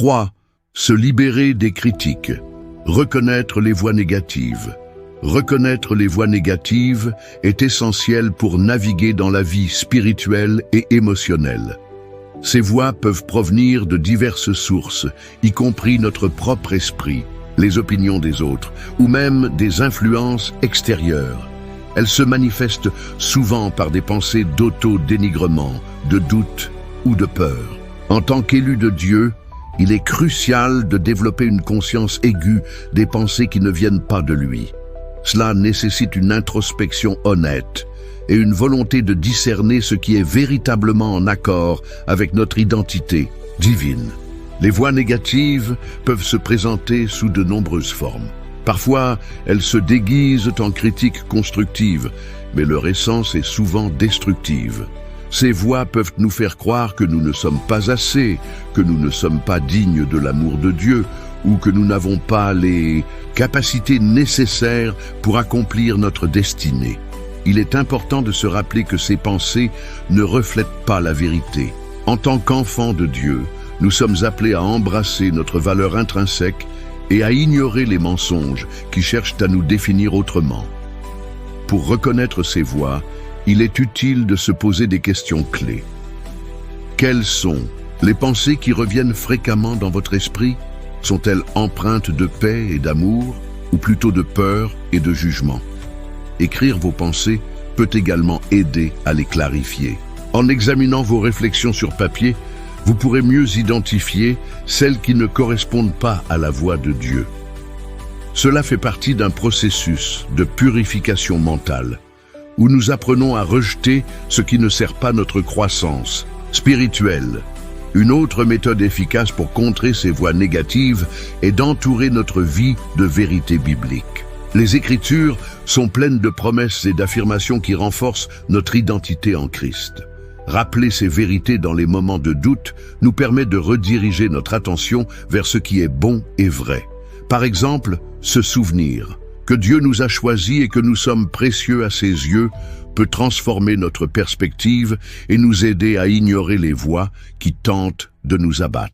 3. Se libérer des critiques. Reconnaître les voix négatives. Reconnaître les voix négatives est essentiel pour naviguer dans la vie spirituelle et émotionnelle. Ces voix peuvent provenir de diverses sources, y compris notre propre esprit, les opinions des autres, ou même des influences extérieures. Elles se manifestent souvent par des pensées d'auto-dénigrement, de doute ou de peur. En tant qu'élu de Dieu, il est crucial de développer une conscience aiguë des pensées qui ne viennent pas de lui. Cela nécessite une introspection honnête et une volonté de discerner ce qui est véritablement en accord avec notre identité divine. Les voix négatives peuvent se présenter sous de nombreuses formes. Parfois, elles se déguisent en critiques constructives, mais leur essence est souvent destructive. Ces voix peuvent nous faire croire que nous ne sommes pas assez, que nous ne sommes pas dignes de l'amour de Dieu, ou que nous n'avons pas les capacités nécessaires pour accomplir notre destinée. Il est important de se rappeler que ces pensées ne reflètent pas la vérité. En tant qu'enfants de Dieu, nous sommes appelés à embrasser notre valeur intrinsèque et à ignorer les mensonges qui cherchent à nous définir autrement. Pour reconnaître ces voix, il est utile de se poser des questions clés. Quelles sont les pensées qui reviennent fréquemment dans votre esprit? Sont-elles empreintes de paix et d'amour, ou plutôt de peur et de jugement? Écrire vos pensées peut également aider à les clarifier. En examinant vos réflexions sur papier, vous pourrez mieux identifier celles qui ne correspondent pas à la voix de Dieu. Cela fait partie d'un processus de purification mentale, où nous apprenons à rejeter ce qui ne sert pas notre croissance spirituelle. Une autre méthode efficace pour contrer ces voix négatives est d'entourer notre vie de vérités bibliques. Les Écritures sont pleines de promesses et d'affirmations qui renforcent notre identité en Christ. Rappeler ces vérités dans les moments de doute nous permet de rediriger notre attention vers ce qui est bon et vrai. Par exemple, se souvenir que Dieu nous a choisis et que nous sommes précieux à ses yeux peut transformer notre perspective et nous aider à ignorer les voix qui tentent de nous abattre.